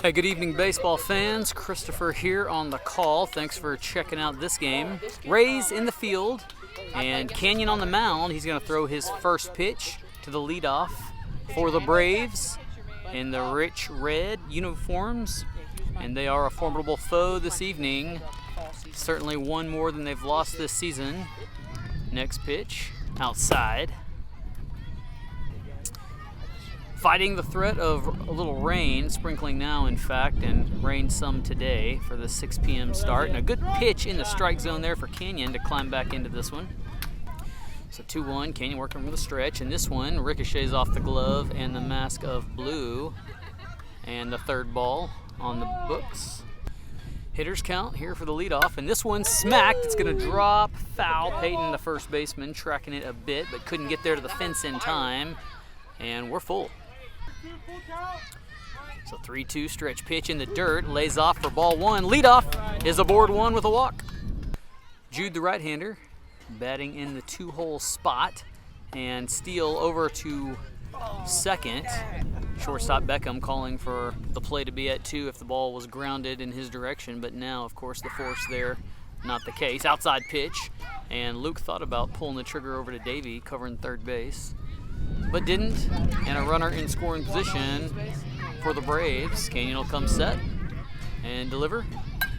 Hey, good evening, baseball fans. Christopher here on the call. Thanks for checking out this game. Rays in the field and Canyon on the mound. He's going to throw his first pitch to the leadoff for the Braves in the rich red uniforms. And they are a formidable foe this evening. Certainly one more than they've lost this season. Next pitch, outside. Fighting the threat of a little rain, sprinkling now in fact, and rain some today for the 6 p.m. start. And a good pitch in the strike zone there for Canyon to climb back into this one. So 2-1, Canyon working from the stretch, and this one ricochets off the glove and the mask of blue. And the third ball on the books. Hitters count here for the leadoff, and this one smacked. It's going to drop foul. Peyton, the first baseman, tracking it a bit, but couldn't get there to the fence in time. And we're full. So 3-2 stretch pitch in the dirt, lays off for ball one. Leadoff is aboard one with a walk. Jude, the right-hander, batting in the two-hole spot, and Steele over to second. Shortstop Beckham calling for the play to be at 2 if the ball was grounded in his direction, but now, of course, the force there, not the case. Outside pitch, and Luke thought about pulling the trigger over to Davey, covering third base, but didn't, and a runner in scoring position for the Braves. Canyon will come set and deliver,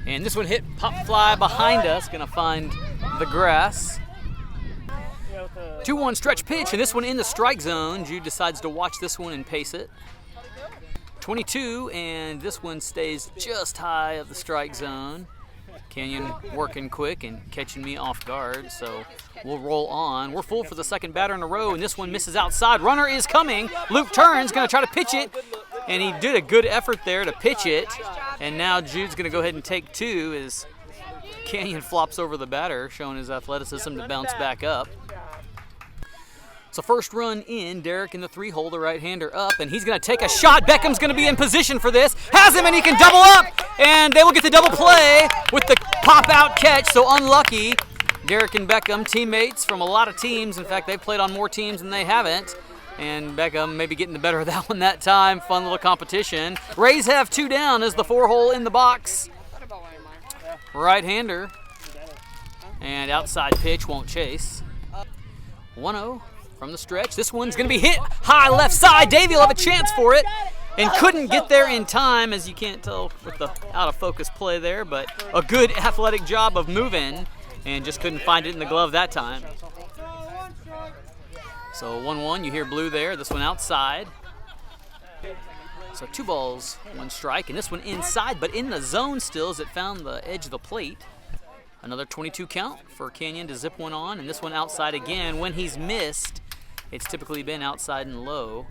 and this one hit pop fly behind us, gonna find the grass. 2-1 stretch pitch, and this one in the strike zone. Jude decides to watch this one and pace it. 22, and this one stays just high of the strike zone. Canyon working quick and catching me off guard, so we'll roll on. We're full for the second batter in a row, and this one misses outside. Runner is coming. Luke turns, going to try to pitch it, and he did a good effort there to pitch it. And now Jude's going to go ahead and take 2 as Canyon flops over the batter, showing his athleticism to bounce back up. So first run in, Derek in the 3-hole, the right-hander up, and he's going to take a shot. Beckham's going to be in position for this. Has him, and he can double up, and they will get the double play with the pop-out catch, so unlucky. Derek and Beckham, teammates from a lot of teams. In fact, they've played on more teams than they haven't, and Beckham maybe getting the better of that one that time. Fun little competition. Rays have 2 down as the 4-hole in the box. Right-hander, and outside pitch, won't chase. 1-0. From the stretch. This one's going to be hit high left side. Davey will have a chance for it and couldn't get there in time, as you can't tell with the out-of-focus play there, but a good athletic job of moving and just couldn't find it in the glove that time. So 1-1, you hear blue there. This one outside. So 2 balls, 1 strike, and this one inside, but in the zone still as it found the edge of the plate. Another 22 count for Canyon to zip one on, and this one outside again. When he's missed, it's typically been outside and low,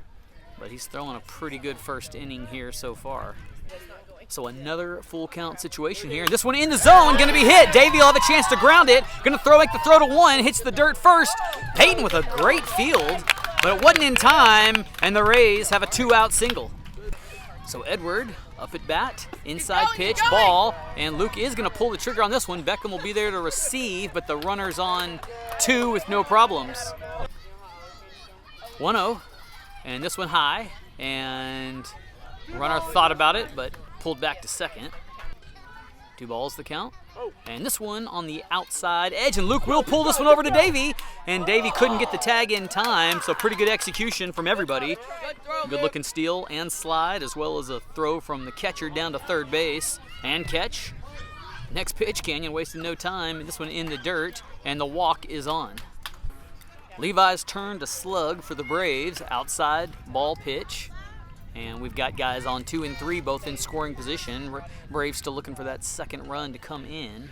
but he's throwing a pretty good first inning here so far. So another full count situation here. This one in the zone, going to be hit. Davey will have a chance to ground it. Going to make the throw to 1, hits the dirt first. Peyton with a great field, but it wasn't in time, and the Rays have a 2-out single. So Edward up at bat, inside pitch, ball, and Luke is going to pull the trigger on this one. Beckham will be there to receive, but the runner's on 2 with no problems. 1-0, and this one high, and runner thought about it, but pulled back to second. 2 balls the count, and this one on the outside edge, and Luke will pull this one over to Davey, and Davey couldn't get the tag in time, so pretty good execution from everybody. Good looking steal and slide, as well as a throw from the catcher down to third base, and catch. Next pitch, Canyon wasting no time, this one in the dirt, and the walk is on. Levi's turn to slug for the Braves, outside ball pitch. And we've got guys on 2 and 3, both in scoring position. Braves still looking for that second run to come in.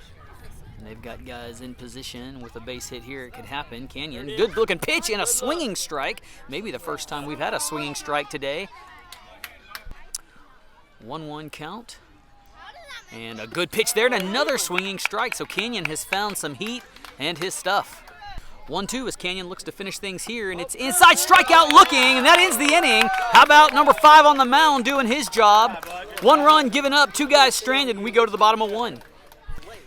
And they've got guys in position with a base hit here. It could happen. Canyon, good looking pitch and a swinging strike. Maybe the first time we've had a swinging strike today. 1-1 count. And a good pitch there and another swinging strike. So Canyon has found some heat and his stuff. 1-2 as Canyon looks to finish things here, and it's inside strikeout looking, and that ends the inning. How about number 5 on the mound doing his job? 1 run given up, 2 guys stranded, and we go to the bottom of 1.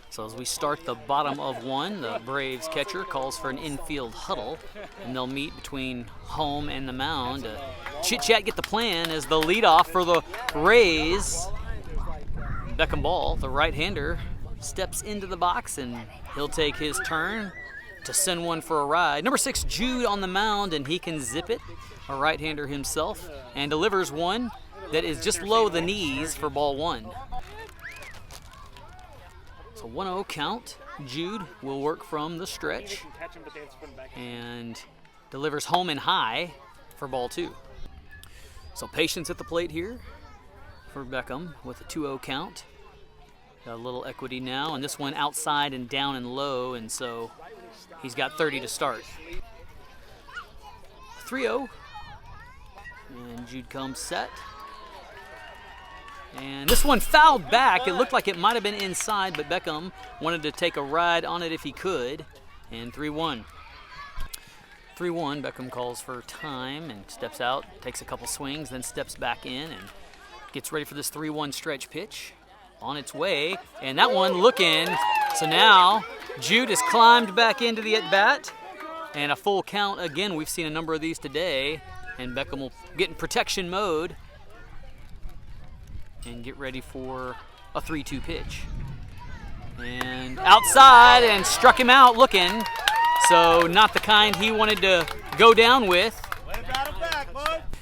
So as we start the bottom of 1, the Braves catcher calls for an infield huddle, and they'll meet between home and the mound to chit-chat, get the plan as the leadoff for the Rays Beckham ball, the right-hander steps into the box, and he'll take his turn to send one for a ride. Number 6, Jude on the mound, and he can zip it, a right-hander himself, and delivers one that is just low the knees for ball 1. So 1-0 count. Jude will work from the stretch and delivers home and high for ball 2. So patience at the plate here for Beckham with a 2-0 count. Got a little equity now, and this one outside and down and low, and so he's got 30 to start. 3-0, and Jude comes set. And this one fouled back. It looked like it might have been inside, but Beckham wanted to take a ride on it if he could. And 3-1. 3-1, Beckham calls for time and steps out, takes a couple swings, then steps back in and gets ready for this 3-1 stretch pitch. On its way, and that one looking. So now Jude has climbed back into the at-bat, and a full count again. We've seen a number of these today, and Beckham will get in protection mode and get ready for a 3-2 pitch. And outside, and struck him out looking. So not the kind he wanted to go down with.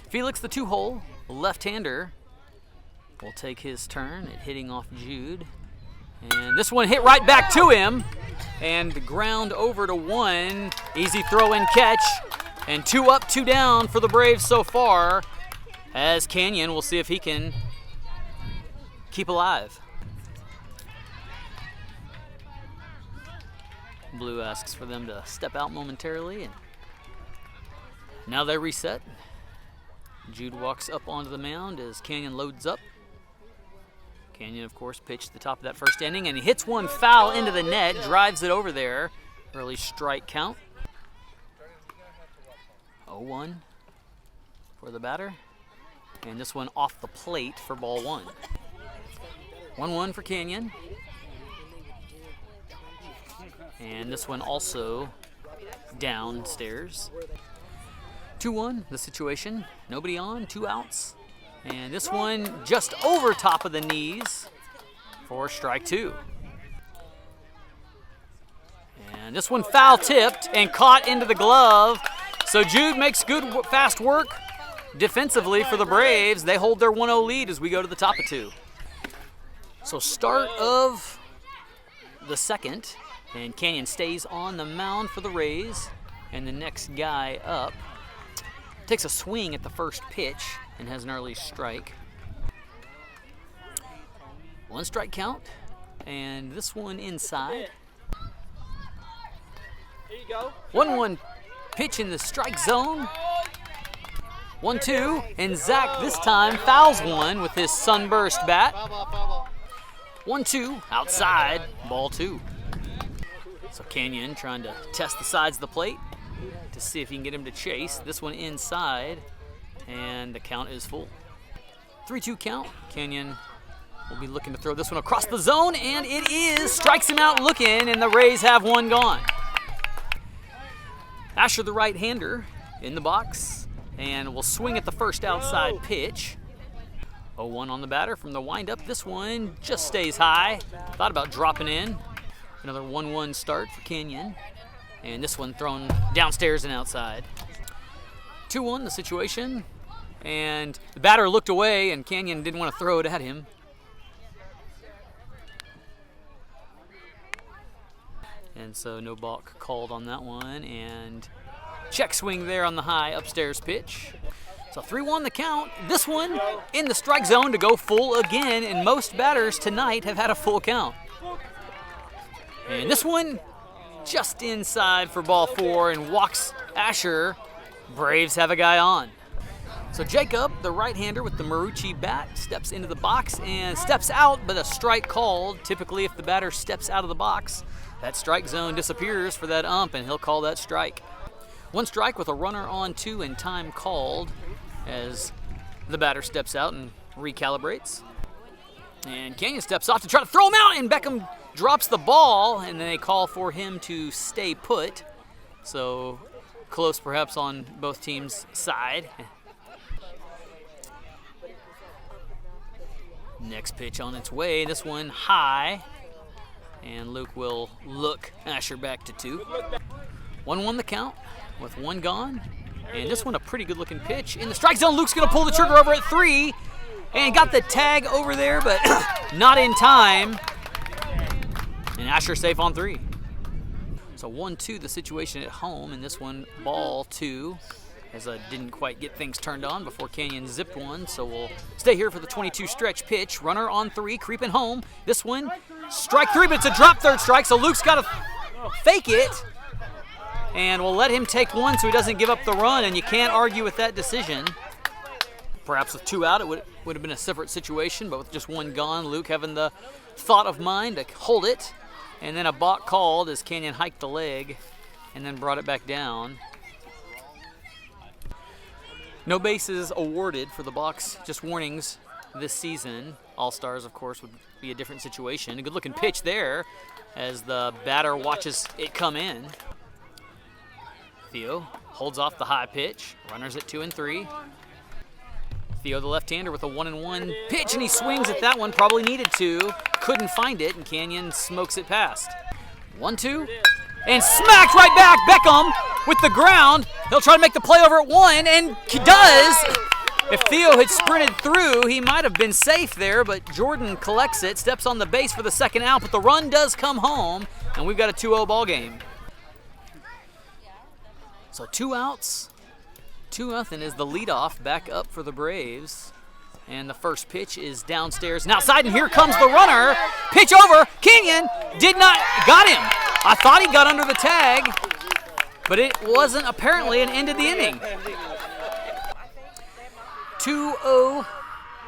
Felix, the 2-hole left-hander, will take his turn at hitting off Jude. And this one hit right back to him, and the ground over to 1. Easy throw and catch, and 2 up, 2 down for the Braves so far, as Canyon will see if he can keep alive. Blue asks for them to step out momentarily, and now they reset. Jude walks up onto the mound as Canyon loads up. Canyon, of course, pitched the top of that first inning, and he hits one foul into the net, drives it over there. Early strike count. 0-1 for the batter, and this one off the plate for ball 1. 1-1 for Canyon. And this one also downstairs. 2-1, the situation. Nobody on, 2 outs. And this one just over top of the knees for strike 2. And this one foul tipped and caught into the glove. So Jude makes good fast work defensively for the Braves. They hold their 1-0 lead as we go to the top of 2. So start of the second, and Canyon stays on the mound for the Rays. And the next guy up takes a swing at the first pitch and has an early strike. 1 strike count, and this one inside. Here you go. 1-1 pitch in the strike zone. 1-2, and Zach this time fouls one with his sunburst bat. 1-2, outside, ball 2. So Canyon trying to test the sides of the plate to see if he can get him to chase. This one inside, and the count is full. 3-2 count. Canyon will be looking to throw this one across the zone, and it is. Strikes him out looking, and the Rays have one gone. Asher, the right-hander, in the box, and will swing at the first outside pitch. 0-1 on the batter from the windup. This one just stays high. Thought about dropping in. Another 1-1 start for Canyon. And this one thrown downstairs and outside. 2-1 the situation. And the batter looked away, and Canyon didn't want to throw it at him. And so no balk called on that one. And check swing there on the high upstairs pitch. So 3-1 the count. This one in the strike zone to go full again, and most batters tonight have had a full count. And this one just inside for ball 4 and walks Asher. Braves have a guy on. So Jacob, the right-hander with the Marucci bat, steps into the box and steps out, but a strike called. Typically, if the batter steps out of the box, that strike zone disappears for that ump, and he'll call that strike. 1 strike with a runner on 2 and time called as the batter steps out and recalibrates. And Canyon steps off to try to throw him out, and Beckham drops the ball, and then they call for him to stay put. So close perhaps on both teams' side. Next pitch on its way. This one high. And Luke will look Asher back to 2. 1-1 the count with 1 gone. And this one a pretty good looking pitch. In the strike zone, Luke's gonna pull the trigger over at 3. And got the tag over there, but not in time. And Asher safe on 3. So 1-2 the situation at home, and this one ball 2. As I didn't quite get things turned on before Canyon zipped one, so we'll stay here for the 22 stretch pitch. Runner on 3, creeping home. This one, strike 3, but it's a drop third strike, so Luke's got to fake it. And we'll let him take 1 so he doesn't give up the run, and you can't argue with that decision. Perhaps with 2 out, it would have been a separate situation, but with just 1 gone, Luke having the thought of mind to hold it. And then a balk called as Canyon hiked the leg and then brought it back down. No bases awarded for the balks, just warnings this season. All-Stars, of course, would be a different situation. A good-looking pitch there as the batter watches it come in. Theo holds off the high pitch. Runners at 2 and 3. Theo, the left-hander, with a 1-1 pitch, and he swings at that one. Probably needed to. Couldn't find it, and Canyon smokes it past. 1-2. And smacked right back. Beckham with the ground. He'll try to make the play over at 1, and he does. If Theo had sprinted through, he might have been safe there, but Jordan collects it, steps on the base for the second out, but the run does come home, and we've got a 2-0 ball game. So 2 outs, 2-0 is the leadoff back up for the Braves. And the first pitch is downstairs and outside, and here comes the runner. Pitch over. Canyon got him. I thought he got under the tag, but it wasn't apparently an end of the inning. 2-0.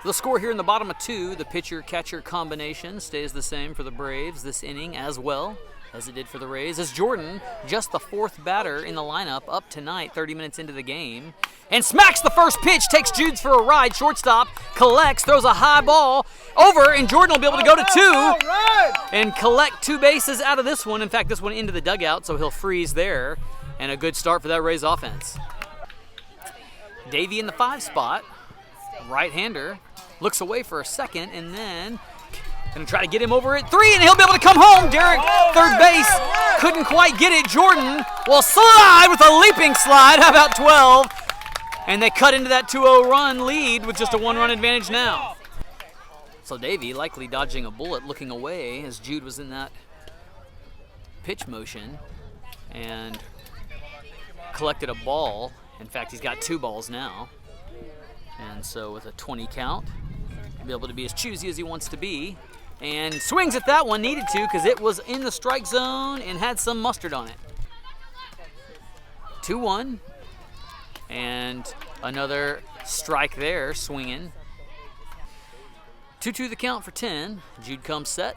The score here in the bottom of 2. The pitcher-catcher combination stays the same for the Braves this inning as well as it did for the Rays, as Jordan, just the 4th batter in the lineup up tonight, 30 minutes into the game, and smacks the first pitch, takes Judes for a ride. Shortstop collects, throws a high ball over, and Jordan will be able to go to 2 and collect 2 bases out of this one. In fact, this one into the dugout, so he'll freeze there, and a good start for that Rays offense. Davey in the 5 spot, right-hander, looks away for a second, and then gonna try to get him over at 3, and he'll be able to come home. Derek, third base, couldn't quite get it. Jordan will slide with a leaping slide. How about 12? And they cut into that 2-0 run lead with just a 1-run advantage now. So Davey likely dodging a bullet, looking away as Jude was in that pitch motion and collected a ball. In fact, he's got 2 balls now. And so with a 20 count, he'll be able to be as choosy as he wants to be. And swings at that one, needed to because it was in the strike zone and had some mustard on it. 2-1. And another strike there, swinging. 2-2 the count for 10. Jude comes set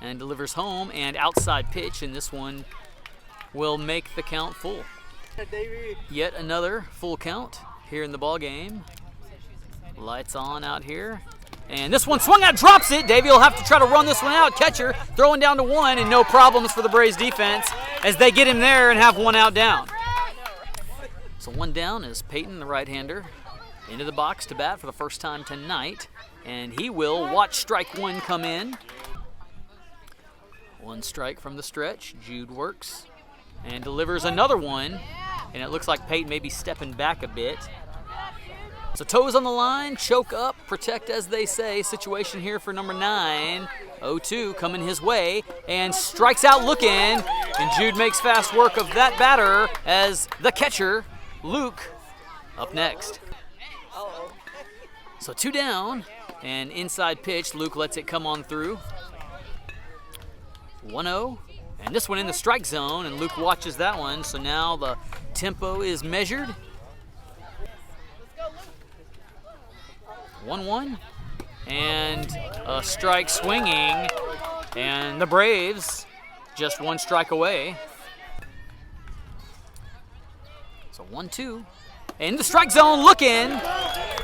and delivers home and outside pitch, and this one will make the count full. Yet another full count here in the ball game. Lights on out here. And this one swung out, drops it. Davey will have to try to run this one out. Catcher throwing down to 1, and no problems for the Braves defense as they get him there and have 1 out down. So 1 down is Peyton, the right-hander, into the box to bat for the first time tonight. And he will watch strike 1 come in. 1 strike from the stretch. Jude works and delivers another one. And it looks like Peyton may be stepping back a bit. So toes on the line, choke up, protect as they say. Situation here for number 9. 0-2 coming his way and strikes out looking. And Jude makes fast work of that batter as the catcher, Luke, up next. So 2 down and inside pitch. Luke lets it come on through. 1-0. And this one in the strike zone, and Luke watches that one. So now the tempo is measured. 1-1, and a strike swinging, and the Braves just 1 strike away. So 1-2, in the strike zone looking,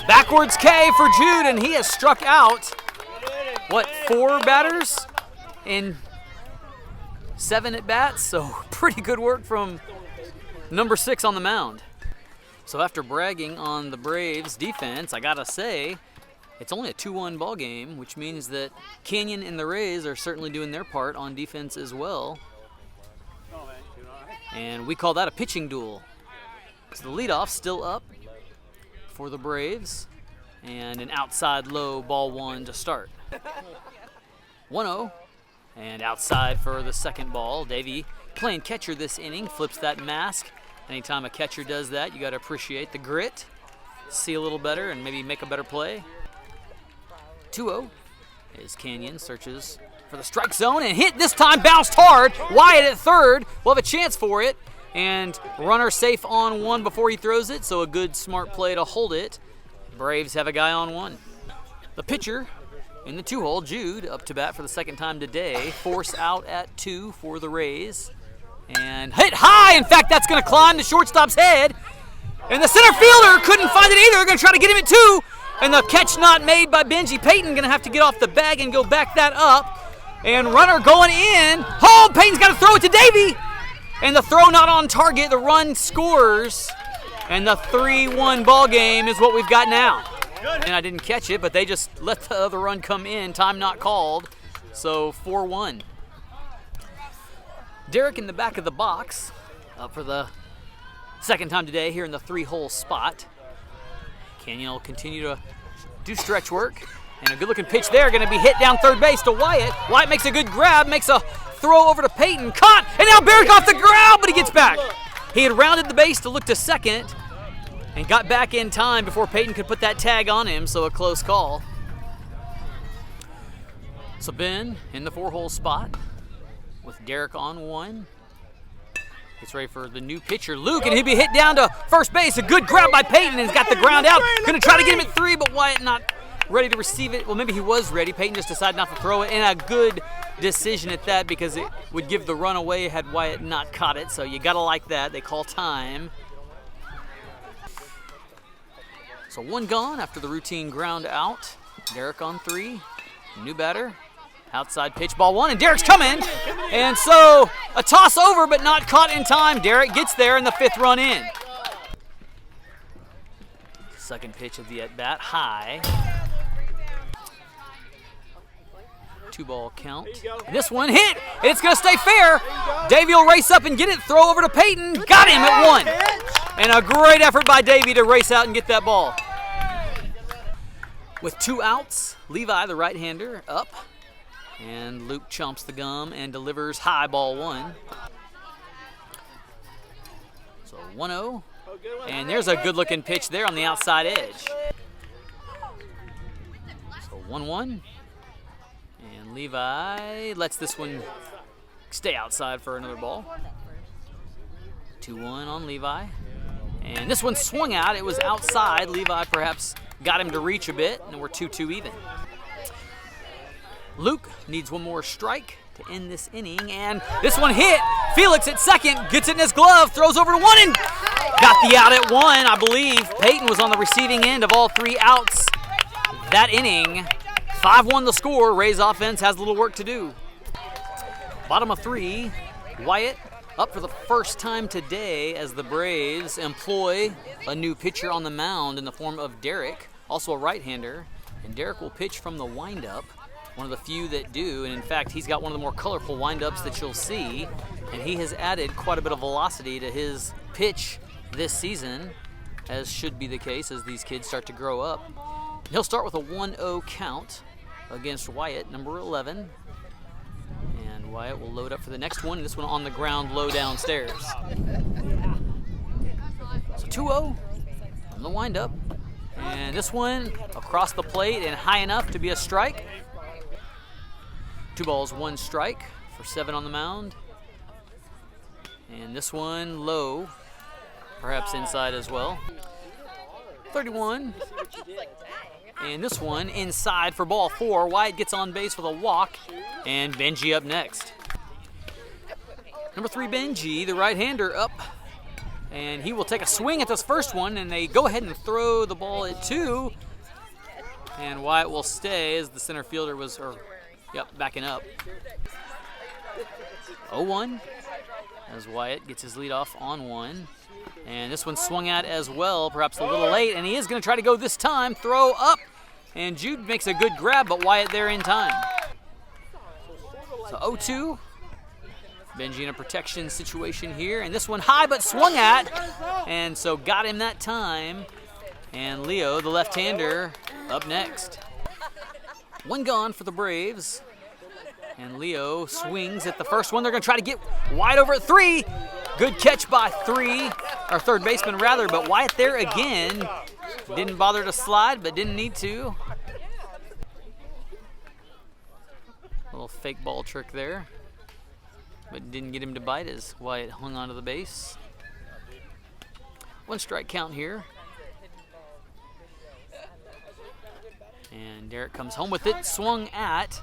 backwards K for Jude, and he has struck out, 4 batters in 7 at bats, so pretty good work from number 6 on the mound. So after bragging on the Braves defense, I gotta say, It's only a 2-1 ball game, which means that Canyon and the Rays are certainly doing their part on defense as well. And we call that a pitching duel. So the leadoff still up for the Braves, and an outside low ball 1 to start. 1-0, and outside for the second ball. Davey playing catcher this inning, flips that mask. Anytime a catcher does that, you got to appreciate the grit, see a little better, and maybe make a better play. 2-0 as Canyon searches for the strike zone and hit this time, bounced hard. Wyatt at third will have a chance for it, and runner safe on 1 before he throws it, so a good smart play to hold it. Braves have a guy on 1. The pitcher in the 2-hole, Jude, up to bat for the second time today. Force out at 2 for the Rays. And hit high. In fact, that's going to climb the shortstop's head. And the center fielder couldn't find it either. They're going to try to get him at 2. And the catch not made by Benji. Peyton going to have to get off the bag and go back that up. And runner going in. Oh, Peyton's got to throw it to Davey. And the throw not on target. The run scores. And the 3-1 ball game is what we've got now. And I didn't catch it, but they just let the other run come in. Time not called. So 4-1. Derek in the back of the box, up for the second time today here in the 3-hole spot. Canyon will continue to do stretch work. And a good-looking pitch there, going to be hit down third base to Wyatt. Wyatt makes a good grab, makes a throw over to Peyton. Caught, and now Derek off the ground, but he gets back. He had rounded the base to look to second and got back in time before Peyton could put that tag on him, so a close call. So Ben in the 4-hole spot with Derek on 1. Gets ready for the new pitcher, Luke, and he'll be hit down to first base. A good grab by Peyton, and he's got the ground out. Going to try to get him at 3, but Wyatt not ready to receive it. Well, maybe he was ready. Peyton just decided not to throw it, and a good decision at that because it would give the run away had Wyatt not caught it. So you got to like that. They call time. So 1 gone after the routine ground out. Derek on 3. New batter. Outside pitch, ball 1, and Derek's coming. And so a toss over, but not caught in time. Derek gets there, and the 5th run in. Second pitch of the at-bat, high. 2-ball count. And this one hit, and it's going to stay fair. Davey will race up and get it, throw over to Peyton. Got him at 1. And a great effort by Davey to race out and get that ball. With 2 outs, Levi, the right-hander, up. And Luke chomps the gum and delivers high, ball 1. So 1-0. And there's a good-looking pitch there on the outside edge. So 1-1. And Levi lets this one stay outside for another ball. 2-1 on Levi. And this one swung out. It was outside. Levi perhaps got him to reach a bit, and we're 2-2 even. Luke needs one more strike to end this inning, and this one hit. Felix at second, gets it in his glove, throws over to 1, and got the out at 1, I believe. Peyton was on the receiving end of all 3 outs that inning. 5-1 the score. Rays offense has a little work to do. Bottom of 3, Wyatt up for the first time today as the Braves employ a new pitcher on the mound in the form of Derek, also a right-hander, and Derek will pitch from the windup. One of the few that do, and in fact, he's got one of the more colorful windups that you'll see, and he has added quite a bit of velocity to his pitch this season, as should be the case as these kids start to grow up. He'll start with a 1-0 count against Wyatt, number 11, and Wyatt will load up for the next one, this one on the ground low downstairs. So 2-0 on the windup, and this one across the plate and high enough to be a strike. 2 balls, 1 strike for 7 on the mound. And this one low, perhaps inside as well. 31. And this one inside for ball 4. Wyatt gets on base with a walk, and Benji up next. Number 3, Benji, the right-hander, up. And he will take a swing at this first one, and they go ahead and throw the ball at 2. And Wyatt will stay as the center fielder was, backing up. 0-1 as Wyatt gets his lead off on 1. And this one swung at as well, perhaps a little late, and he is going to try to go this time. Throw up, And Jude makes a good grab, but Wyatt there in time. So 0-2. Benji in a protection situation here. And this one high but swung at. And so got him that time. And Leo, the left-hander, up next. One gone for the Braves. And Leo swings at the first one. They're going to try to get wide over at 3. Good catch by third baseman rather, but Wyatt there again. Didn't bother to slide, but didn't need to. A little fake ball trick there, but didn't get him to bite as Wyatt hung onto the base. 1 strike count here. And Derek comes home with it, swung at.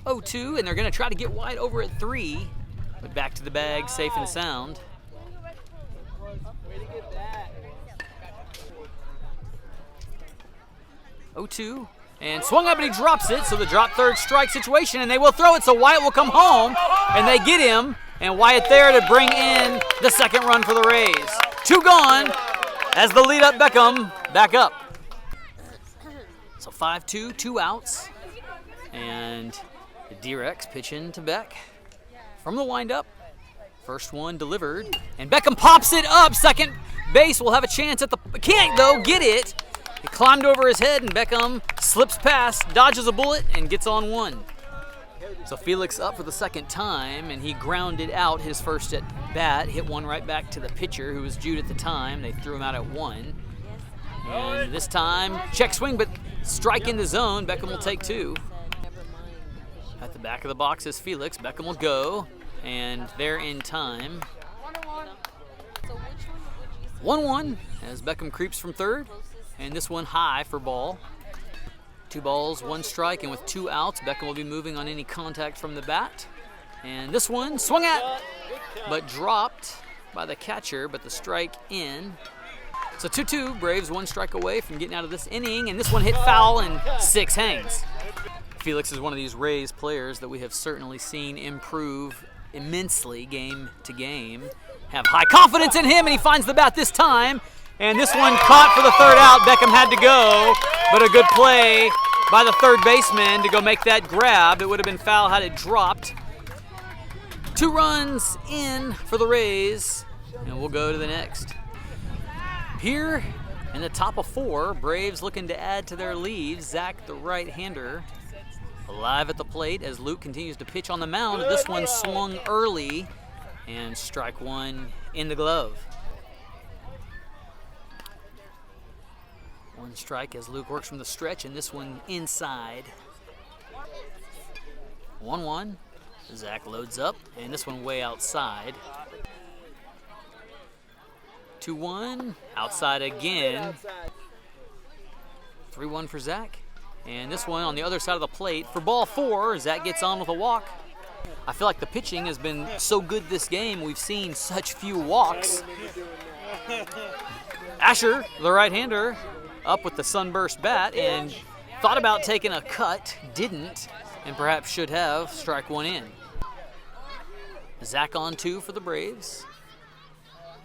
0-2, and they're going to try to get wide over at 3, but back to the bag, safe and sound. Oh, 2, and swung up and he drops it, so the drop third strike situation, and they will throw it, so Wyatt will come home, and they get him, and Wyatt there to bring in the second run for the Rays. 2 gone as the lead up Beckham back up. So 5-2, 2 outs, and the D-Rex pitching to Beck from the windup. First one delivered, and Beckham pops it up. Second base will have a chance at the, can't though, get it. He climbed over his head, and Beckham slips past, dodges a bullet, and gets on 1. So Felix up for the second time, and he grounded out his first at bat, hit one right back to the pitcher, who was Jude at the time. They threw him out at 1. And this time, check swing, but strike in the zone. Beckham will take 2. At the back of the box is Felix. Beckham will go, and they're in time. 1-1 as Beckham creeps from third, and this one high for ball. 2 balls, 1 strike, and with 2 outs, Beckham will be moving on any contact from the bat. And this one swung at, but dropped by the catcher, but the strike in. So 2-2, Braves 1 strike away from getting out of this inning, and this one hit foul, and 6 hangs. Felix is one of these Rays players that we have certainly seen improve immensely game to game. Have high confidence in him, and he finds the bat this time. And this one caught for the 3rd out. Beckham had to go, but a good play by the third baseman to go make that grab. It would have been foul had it dropped. 2 runs in for the Rays, and we'll go to the next. Here in the top of 4, Braves looking to add to their lead. Zach, the right-hander, alive at the plate as Luke continues to pitch on the mound. This one swung early, and strike 1 in the glove. 1 strike as Luke works from the stretch, and this one inside. 1-1. Zach loads up, and this one way outside. 2-1. Outside again. 3-1 for Zach. And this one on the other side of the plate for ball 4. Zach gets on with a walk. I feel like the pitching has been so good this game. We've seen such few walks. Asher, the right-hander, up with the sunburst bat and thought about taking a cut, didn't, and perhaps should have. Strike 1 in. Zach on 2 for the Braves.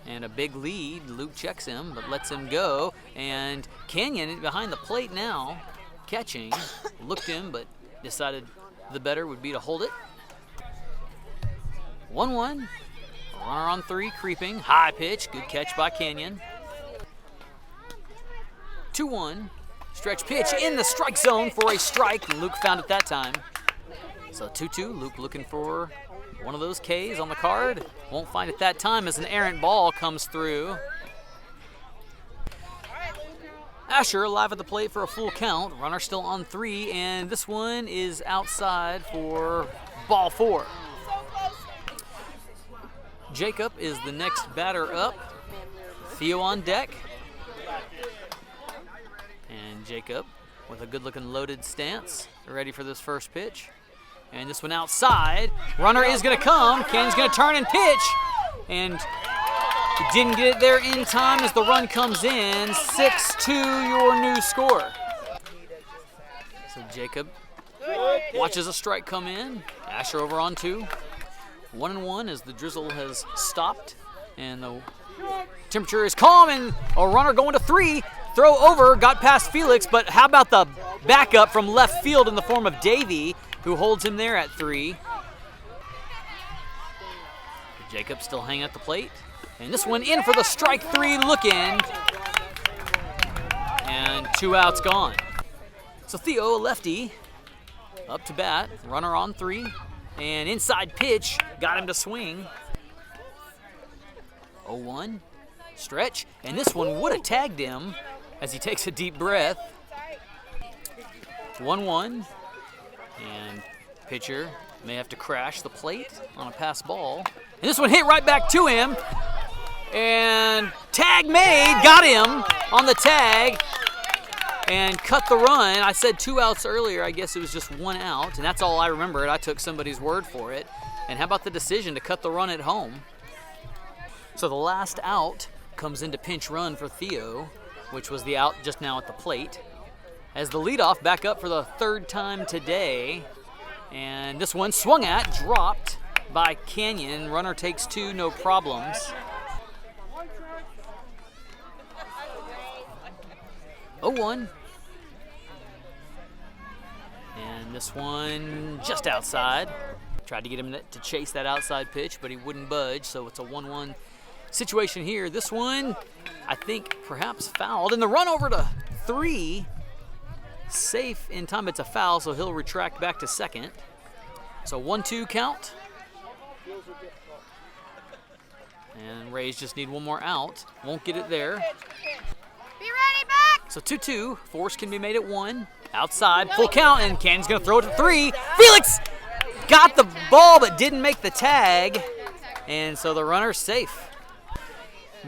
And a big lead. Luke checks him, but lets him go. And Canyon behind the plate now, catching. Looked him, but decided the better would be to hold it. 1-1. Runner on 3, creeping. High pitch. Good catch by Canyon. 2-1. Stretch pitch in the strike zone for a strike. And Luke found it that time. So 2-2. Luke looking for one of those Ks on the card. Won't find it that time as an errant ball comes through. Asher alive at the plate for a full count. Runner still on 3, and this one is outside for ball 4. Jacob is the next batter up. Theo on deck. And Jacob with a good-looking loaded stance, ready for this first pitch. And this one outside. Runner is going to come. Cannon's going to turn and pitch. And didn't get it there in time as the run comes in. 6-2, your new score. So Jacob watches a strike come in. Asher over on 2. 1-1 as the drizzle has stopped. And the Temperature is calm, and a runner going to 3. Throw over, got past Felix, but how about the backup from left field in the form of Davey, who holds him there at 3. Jacob still hanging at the plate. And this one in for the strike 3 look in. And 2 outs gone. So Theo, a lefty, up to bat, runner on 3. And inside pitch, got him to swing. 0-1. Stretch, and this one would have tagged him as he takes a deep breath. 1-1, and pitcher may have to crash the plate on a pass ball. And this one hit right back to him, and tag made, got him on the tag, and cut the run. I said 2 outs earlier, I guess it was just 1 out, and that's all I remembered. I took somebody's word for it. And how about the decision to cut the run at home? So the last out comes into pinch run for Theo, which was the out just now at the plate. As the leadoff back up for the 3rd time today. And this one swung at, dropped by Canyon. Runner takes 2, no problems. 0-1. And this one just outside. Tried to get him to chase that outside pitch, but he wouldn't budge, so it's a 1-1 situation here. This one, I think, perhaps fouled. And the run over to 3, safe in time. It's a foul, so he'll retract back to second. So 1-2 count. And Rays just need 1 more out. Won't get it there. Be ready, back! So 2-2. Force can be made at 1. Outside, full count, and Cannon's going to throw it to 3. Felix got the ball but didn't make the tag. And so the runner's safe.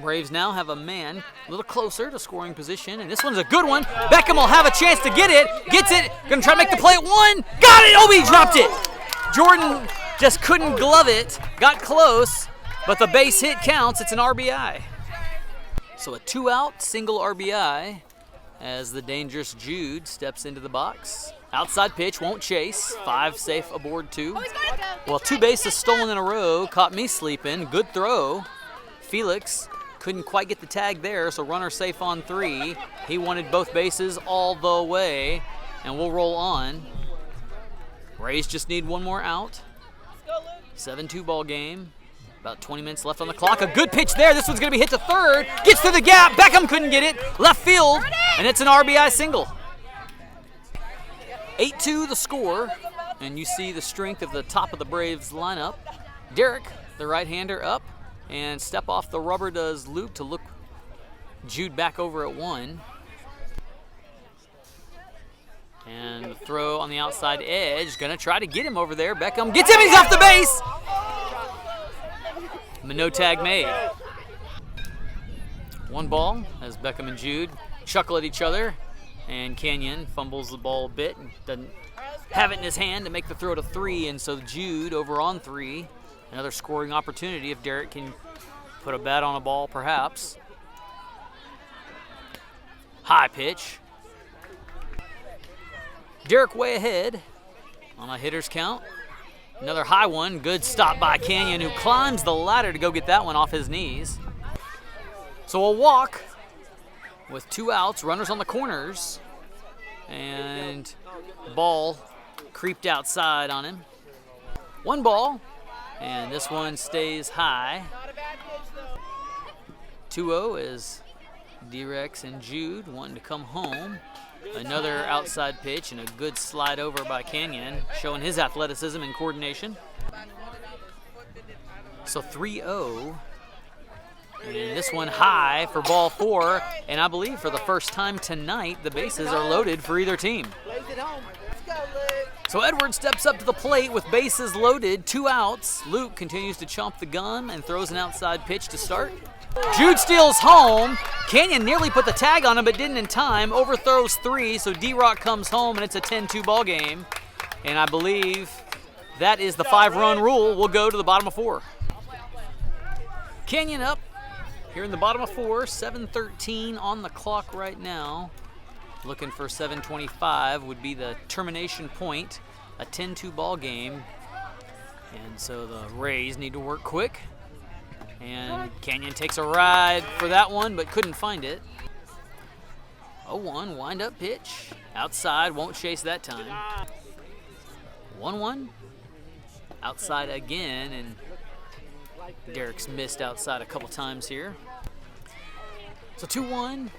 Braves now have a man a little closer to scoring position, and this one's a good one. Beckham will have a chance to get it. Gets it. Going to try to make the play at 1. Got it. Oh, he dropped it. Jordan just couldn't glove it. Got close, but the base hit counts. It's an RBI. So a 2-out single RBI as the dangerous Jude steps into the box. Outside pitch, won't chase. 5 safe aboard 2. Well, 2 bases stolen in a row. Caught me sleeping. Good throw. Felix couldn't quite get the tag there, so runner safe on 3. He wanted both bases all the way, and we'll roll on. Rays just need 1 more out. 7-2 ball game. About 20 minutes left on the clock. A good pitch there. This one's going to be hit to 3rd. Gets through the gap. Beckham couldn't get it. Left field, and it's an RBI single. 8-2 the score, and you see the strength of the top of the Braves lineup. Derek, the right-hander, up. And step off the rubber does Luke to look Jude back over at 1. And the throw on the outside edge. Gonna try to get him over there. Beckham gets him, he's off the base! But no tag made. 1 ball as Beckham and Jude chuckle at each other. And Canyon fumbles the ball a bit and doesn't have it in his hand to make the throw to 3. And so Jude over on 3. Another scoring opportunity if Derek can put a bat on a ball, perhaps. High pitch. Derek way ahead on a hitter's count. Another high one. Good stop by Canyon, who climbs the ladder to go get that one off his knees. So a walk with 2 outs, runners on the corners, and ball creeped outside on him. 1 ball. And this one stays high. 2-0 is D-Rex and Jude wanting to come home. Another outside pitch and a good slide over by Canyon, showing his athleticism and coordination. So 3-0. And this one high for ball 4. And I believe for the first time tonight, the bases are loaded for either team. So Edwards steps up to the plate with bases loaded, 2 outs. Luke continues to chomp the gum and throws an outside pitch to start. Jude steals home. Canyon nearly put the tag on him but didn't in time. Overthrows 3, so D-Rock comes home and it's a 10-2 ball game. And I believe that is the 5-run rule. We'll go to the bottom of 4. Canyon up here in the bottom of 4, 7:13 on the clock right now. Looking for 7:25 would be the termination point, a 10-2 ball game. And so the Rays need to work quick. And Canyon takes a ride for that one, but couldn't find it. 0-1, wind-up pitch. Outside, won't chase that time. 1-1. Outside again, and Derek's missed outside a couple times here. So 2-1.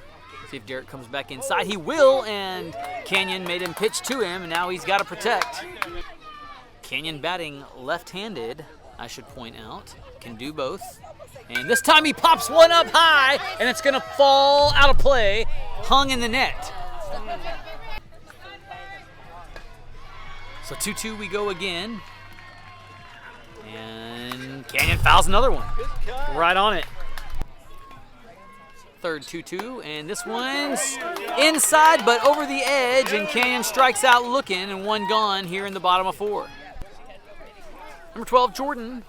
See if Derek comes back inside. He will, and Canyon made him pitch to him, and now he's got to protect. Canyon batting left-handed, I should point out. Can do both. And this time he pops one up high, and it's going to fall out of play, hung in the net. So 2-2 we go again. And Canyon fouls another one. Right on it. Third 2-2, and this one's inside but over the edge, and Canyon strikes out looking, and one gone here in the bottom of 4. Number 12, Jordan.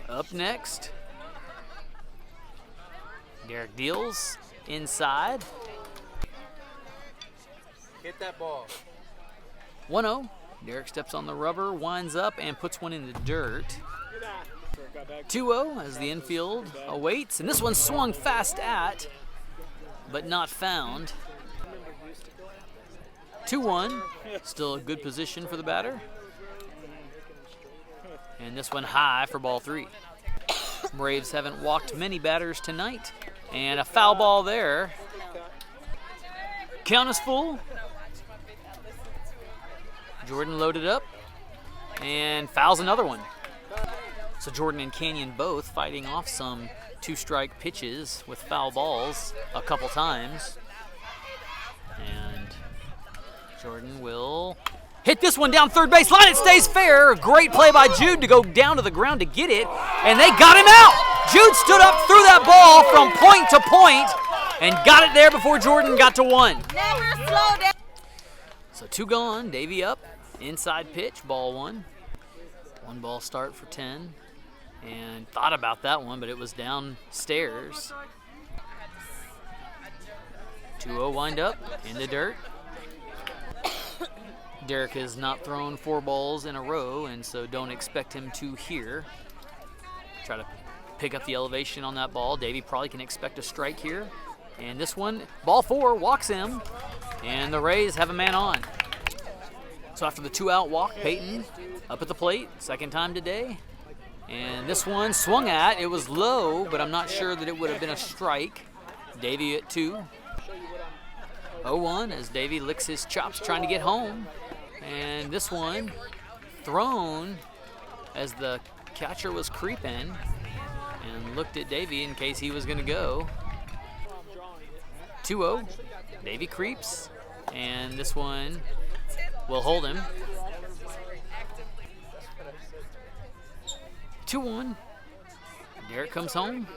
Up next. Derek deals inside. Hit that ball. 1-0. Derek steps on the rubber, winds up, and puts one in the dirt. 2-0 as the infield awaits, and this one swung fast at, but not found. 2-1, still a good position for the batter. And this one high for ball 3. Braves haven't walked many batters tonight, and a foul ball there. Count is full. Jordan loaded up and fouls another one. So Jordan and Canyon both fighting off some 2-strike pitches with foul balls a couple times. And Jordan will hit this one down third base line. It stays fair. Great play by Jude to go down to the ground to get it, and they got him out. Jude stood up, threw that ball from point to point, and got it there before Jordan got to 1. Never slow down. So 2 gone. Davey up. Inside pitch, ball 1. 1 ball start for 10. And thought about that one, but it was downstairs. 2-0 wind up in the dirt. Derek has not thrown 4 balls in a row, and so don't expect him to here. Try to pick up the elevation on that ball. Davey probably can expect a strike here. And this one, ball 4, walks him, and the Rays have a man on. So after the 2-out walk, Peyton up at the plate, second time today. And this one swung at, it was low, but I'm not sure that it would have been a strike. Davey at 2. 0-1 as Davey licks his chops trying to get home. And this one thrown as the catcher was creeping and looked at Davey in case he was going to go. 2-0. Davey creeps, and this one will hold him. 2-1. Derek comes home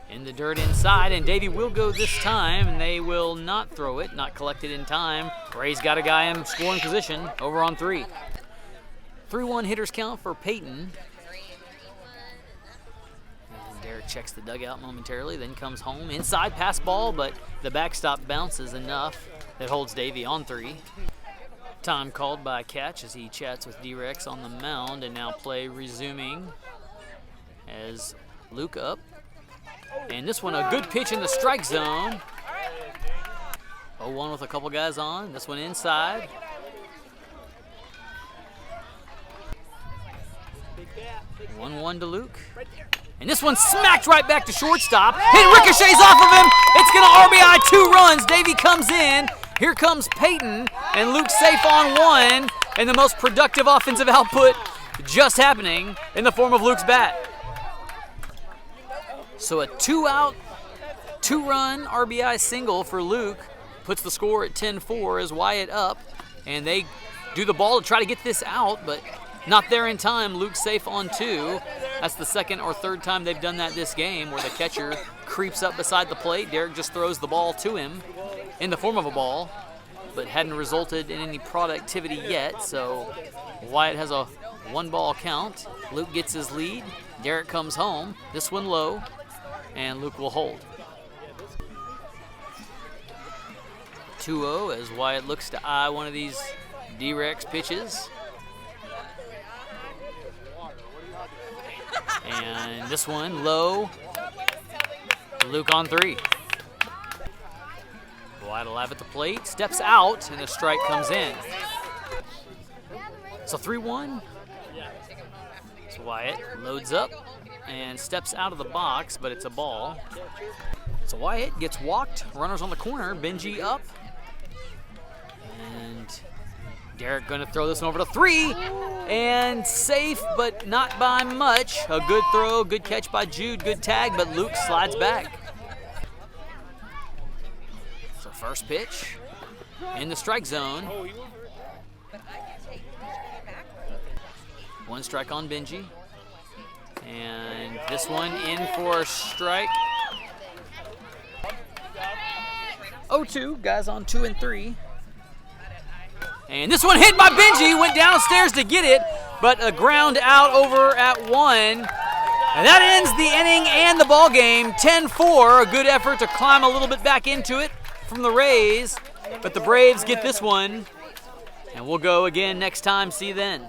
in the dirt inside, and Davey will go this time, and they will not throw it, not collect it in time. Ray's got a guy in scoring position over on 3. 3-1 hitters count for Peyton. And Derek checks the dugout momentarily, then comes home. Inside pass ball, but the backstop bounces enough that holds Davey on 3. Time called by catch as he chats with D-Rex on the mound, and now play resuming as Luke up. And this one a good pitch in the strike zone. 0-1 with a couple guys on. This one inside. Big 1-1 to Luke. And this one smacked right back to shortstop. It ricochets off of him. It's going to RBI 2 runs. Davey comes in. Here comes Peyton, and Luke's safe on 1. And the most productive offensive output just happening in the form of Luke's bat. So a 2-out, 2-run RBI single for Luke puts the score at 10-4 as Wyatt up. And they do the ball to try to get this out, but not there in time. Luke's safe on 2. That's the second or third time they've done that this game, where the catcher creeps up beside the plate. Derek just throws the ball to him in the form of a ball, but hadn't resulted in any productivity yet. So Wyatt has a 1-ball count. Luke gets his lead. Derek comes home. This one low, and Luke will hold. 2-0 as Wyatt looks to eye one of these D-Rex pitches. And this one low. Luke on 3. Wyatt alive at the plate, steps out, and a strike comes in. So 3-1. So Wyatt loads up and steps out of the box, but it's a ball. So Wyatt gets walked, runners on the corner, Benji up. And Derek gonna throw this one over to 3. And safe, but not by much. A good throw, good catch by Jude, good tag, but Luke slides back. So first pitch in the strike zone. 1 strike on Benji. And this one in for a strike. 0-2, guys on 2 and 3. And this one hit by Benji, went downstairs to get it, but a ground out over at 1. And that ends the inning and the ball game. 10-4, a good effort to climb a little bit back into it from the Rays, but the Braves get this one. And we'll go again next time. See you then.